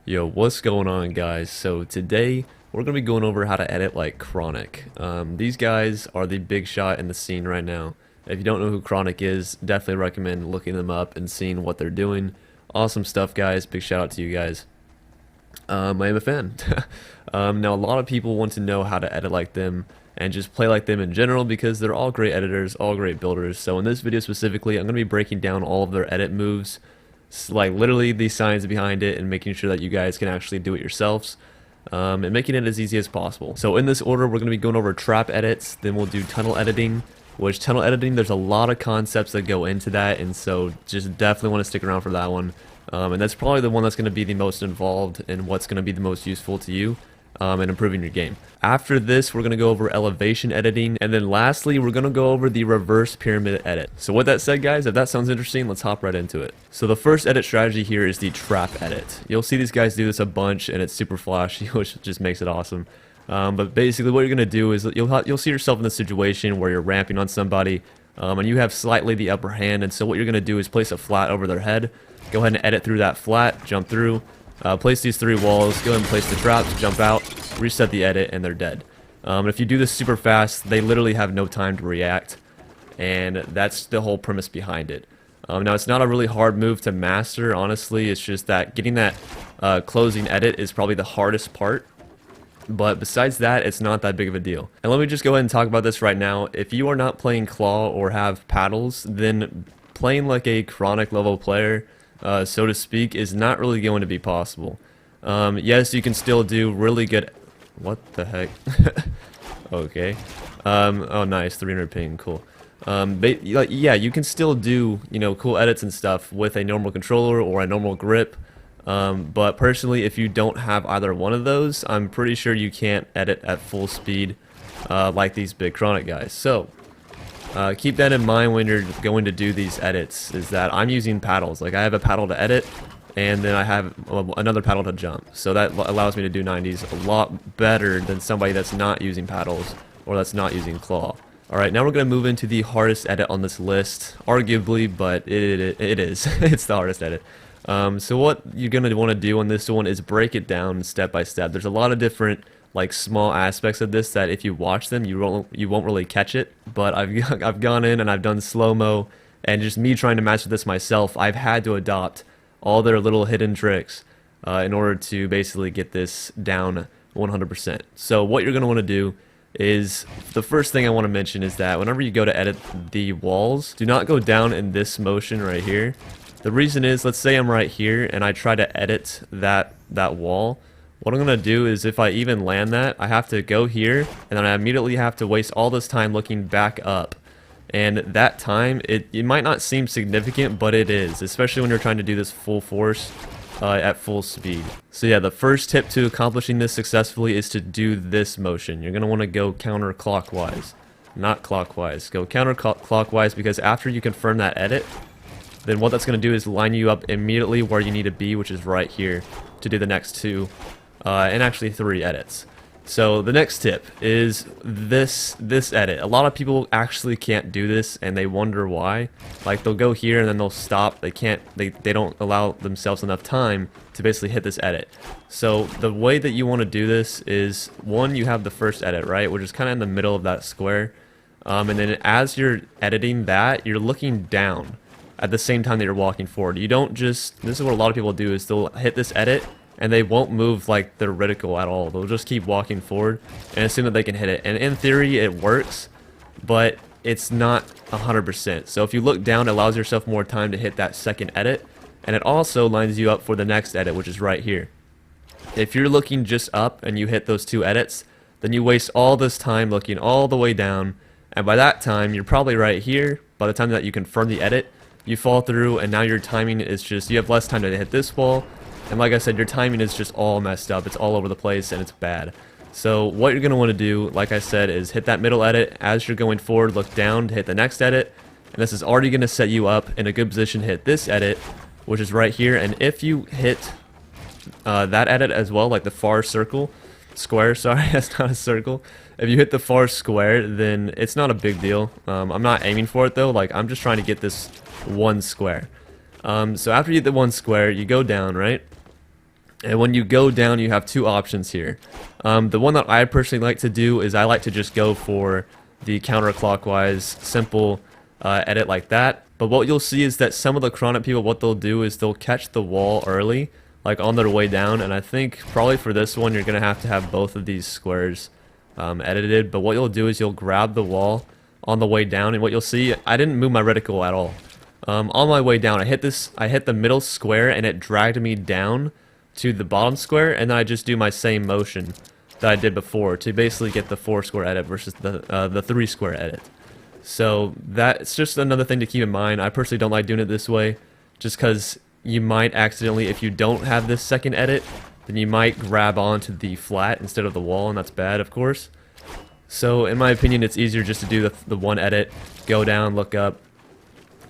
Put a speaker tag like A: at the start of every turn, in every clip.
A: Yo, what's going on, guys? So today we're gonna be going over how to edit like Chronic. These guys are the big shot in the scene right now. If you don't know who Chronic is, definitely recommend looking them up and seeing what they're doing. Awesome stuff, guys. Big shout out to you guys. I am a fan. Now, a lot of people want to know how to edit like them and just play like them in general because they're all great editors, all great builders. So in this video specifically, I'm going to be breaking down all of their edit moves, like literally the science behind it, and making sure that you guys can actually do it yourselves. And making it as easy as possible. So in this order, we're going to be going over trap edits, then we'll do tunnel editing, which tunnel editing, there's a lot of concepts that go into that, and so just definitely want to stick around for that one. And that's probably the one that's going to be the most involved and what's going to be the most useful to you in improving your game. After this, we're going to go over elevation editing, and then lastly, we're going to go over the reverse pyramid edit. So with that said, guys, if that sounds interesting, let's hop right into it. So the first edit strategy here is the trap edit. You'll see these guys do this a bunch, and it's super flashy, which just makes it awesome. But basically what you're going to do is you'll see yourself in the situation where you're ramping on somebody, and you have slightly the upper hand, and so what you're going to do is place a flat over their head. Go ahead and edit through that flat, jump through, place these 3 walls, go ahead and place the traps, jump out, reset the edit, and they're dead. If you do this super fast, they literally have no time to react, and that's the whole premise behind it. Now, it's not a really hard move to master, honestly. It's just that getting that closing edit is probably the hardest part. But besides that, it's not that big of a deal. And let me just go ahead and talk about this right now. If you are not playing Claw or have paddles, then playing like a Chronic level player, so to speak, is not really going to be possible. Yes, you can still do really good... What the heck? Okay. Oh, nice. 300 ping. Cool. But, yeah, you can still do, cool edits and stuff with a normal controller or a normal grip. But personally, if you don't have either one of those, I'm pretty sure you can't edit at full speed like these big Chronic guys. So keep that in mind when you're going to do these edits, is that I'm using paddles. Like, I have a paddle to edit, and then I have another paddle to jump. So that allows me to do 90s a lot better than somebody that's not using paddles or that's not using Claw. Alright, now we're going to move into the hardest edit on this list, arguably, but it is. It's the hardest edit. So what you're going to want to do on this one is break it down step by step. There's a lot of different like small aspects of this that if you watch them, you won't really catch it. But I've gone in and I've done slow-mo, and just me trying to master this myself, I've had to adopt all their little hidden tricks in order to basically get this down 100%. So what you're going to want to do is, the first thing I want to mention is that whenever you go to edit the walls, do not go down in this motion right here. The reason is, let's say I'm right here and I try to edit that wall. What I'm going to do is, if I even land that, I have to go here, and then I immediately have to waste all this time looking back up. And that time, it might not seem significant, but it is, especially when you're trying to do this full force at full speed. So yeah, the first tip to accomplishing this successfully is to do this motion. You're going to want to go counterclockwise, not clockwise. Go counterclockwise, because after you confirm that edit, then what that's going to do is line you up immediately where you need to be, which is right here, to do the next 2, and actually 3 edits. So the next tip is this edit. A lot of people actually can't do this, and they wonder why. Like, they'll go here and then they'll stop. They don't allow themselves enough time to basically hit this edit. So the way that you want to do this is, one, you have the first edit, right, which is kind of in the middle of that square. And then as you're editing that, you're looking down at the same time that you're walking forward. You don't just, this is what a lot of people do, is they'll hit this edit and they won't move like they're vertical at all. They'll just keep walking forward and assume that they can hit it. And in theory it works, but it's not 100%. So if you look down, it allows yourself more time to hit that second edit, and it also lines you up for the next edit, which is right here. If you're looking just up and you hit those 2 edits, then you waste all this time looking all the way down, and by that time you're probably right here. By the time that you confirm the edit, you fall through, and now your timing is just, you have less time to hit this wall, and like I said, your timing is just all messed up. It's all over the place, and it's bad. So what you're going to want to do, like I said, is hit that middle edit. As you're going forward, look down to hit the next edit, and this is already going to set you up in a good position to hit this edit, which is right here. And if you hit that edit as well, like the far square, sorry, that's not a circle. If you hit the far square, then it's not a big deal. I'm not aiming for it though, like I'm just trying to get this one square. So after you hit the one square, you go down, right? And when you go down, you have two options here. The one that I personally like to do is I like to just go for the counterclockwise simple edit like that. But what you'll see is that some of the chronic people, what they'll do is they'll catch the wall early, like on their way down. And I think probably for this one, you're going to have both of these squares edited. But what you'll do is you'll grab the wall on the way down, and what you'll see, I didn't move my reticle at all. On my way down, I hit the middle square, and it dragged me down to the bottom square, and then I just do my same motion that I did before to basically get the 4 square edit versus the 3 square edit. So that's just another thing to keep in mind. I personally don't like doing it this way, just because you might accidentally, if you don't have this second edit, then you might grab onto the flat instead of the wall, and that's bad, of course. So in my opinion, it's easier just to do the one edit, go down, look up,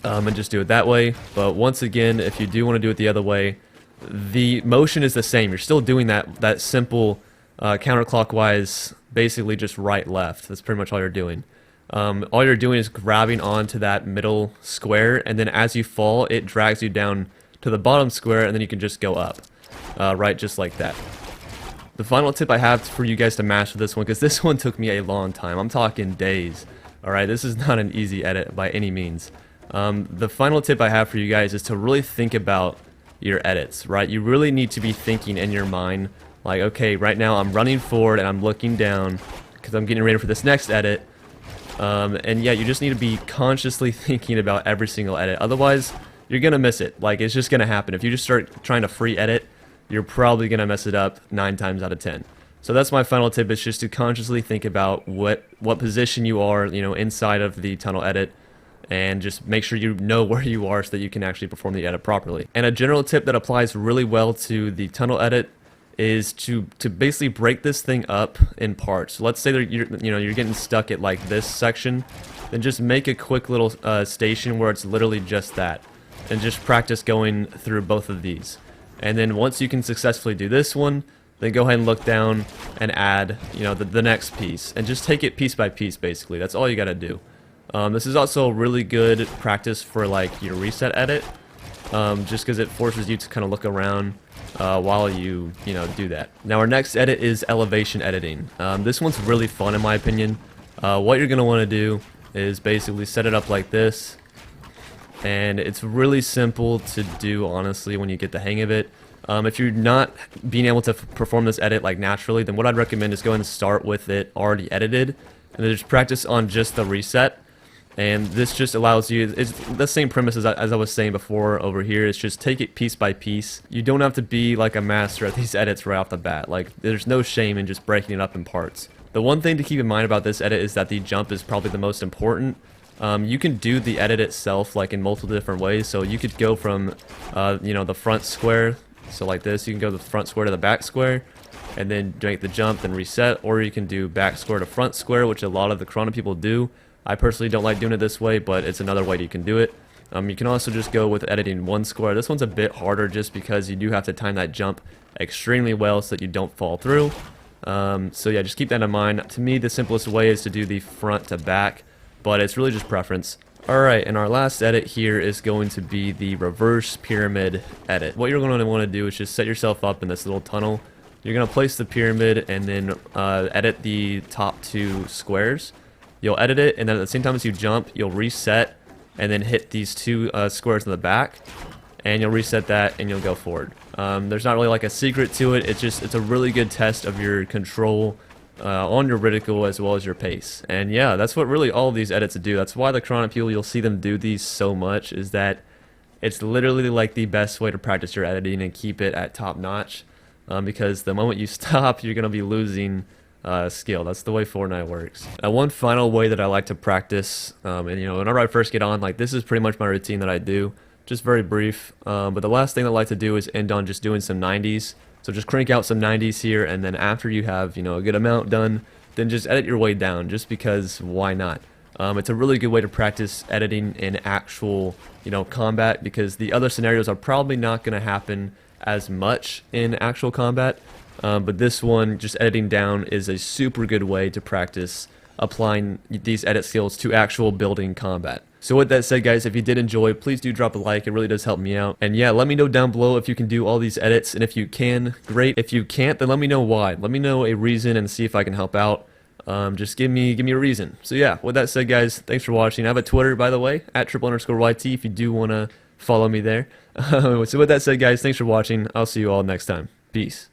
A: and just do it that way. But once again, if you do want to do it the other way, the motion is the same. You're still doing that simple counterclockwise, basically just right left. That's pretty much all you're doing. All you're doing is grabbing onto that middle square, and then as you fall, it drags you down to the bottom square, and then you can just go up, right, just like that. The final tip I have for you guys to master this one, because this one took me a long time. I'm talking days. Alright, this is not an easy edit by any means. The final tip I have for you guys is to really think about your edits, right? You really need to be thinking in your mind, like, okay, right now I'm running forward and I'm looking down because I'm getting ready for this next edit. And yeah, you just need to be consciously thinking about every single edit. Otherwise, you're going to miss it. Like, it's just going to happen. If you just start trying to free edit, you're probably going to mess it up 9 times out of 10. So that's my final tip, is just to consciously think about what position you are, you know, inside of the tunnel edit, and just make sure you know where you are so that you can actually perform the edit properly. And a general tip that applies really well to the tunnel edit is to basically break this thing up in parts. So let's say that you're getting stuck at like this section, then just make a quick little station where it's literally just that, and just practice going through both of these. And then once you can successfully do this one, then go ahead and look down and add, you know, the next piece, and just take it piece by piece. Basically, that's all you got to do. This is also really good practice for like your reset edit, just because it forces you to kind of look around while you do that. Now our next edit is elevation editing. This one's really fun in my opinion. What you're gonna want to do is basically set it up like this, and it's really simple to do, honestly, when you get the hang of it. If you're not being able to perform this edit like naturally, then what I'd recommend is go ahead and start with it already edited, and then just practice on just the reset. And this just allows you, it's the same premise as I was saying before over here. It's just take it piece by piece. You don't have to be like a master at these edits right off the bat. Like, there's no shame in just breaking it up in parts. The one thing to keep in mind about this edit is that the jump is probably the most important. You can do the edit itself like in multiple different ways. So you could go from the front square, so like this, you can go the front square to the back square, and then make the jump, then reset. Or you can do back square to front square, which a lot of the Chrono people do. I personally don't like doing it this way, but it's another way you can do it. You can also just go with editing one square. This one's a bit harder just because you do have to time that jump extremely well so that you don't fall through. So yeah, just keep that in mind. To me, the simplest way is to do the front to back, but it's really just preference. Alright, and our last edit here is going to be the reverse pyramid edit. What you're going to want to do is just set yourself up in this little tunnel. You're going to place the pyramid and then edit the top 2 squares. You'll edit it, and then at the same time as you jump, you'll reset, and then hit these 2 squares in the back, and you'll reset that, and you'll go forward. There's not really like a secret to it. It's a really good test of your control on your reticle as well as your pace. And yeah, that's what really all of these edits do. That's why the Chrono people, you'll see them do these so much, is that it's literally like the best way to practice your editing and keep it at top notch. Because the moment you stop, you're gonna be losing skill. That's the way Fortnite works. One final way that I like to practice, and whenever I first get on, like, this is pretty much my routine that I do, just very brief, but the last thing I like to do is end on just doing some 90s. So just crank out some 90s here, and then after you have a good amount done, then just edit your way down, just because why not? It's a really good way to practice editing in actual combat, because the other scenarios are probably not going to happen as much in actual combat. But this one, just editing down, is a super good way to practice applying these edit skills to actual building combat. So with that said, guys, if you did enjoy, please do drop a like. It really does help me out. And yeah, let me know down below if you can do all these edits, and if you can, great. If you can't, then let me know why. Let me know a reason and see if I can help out. Just give me a reason. So yeah, with that said, guys, thanks for watching. I have a Twitter, by the way, at @triple_YT, if you do want to follow me there. So with that said, guys, thanks for watching. I'll see you all next time. Peace.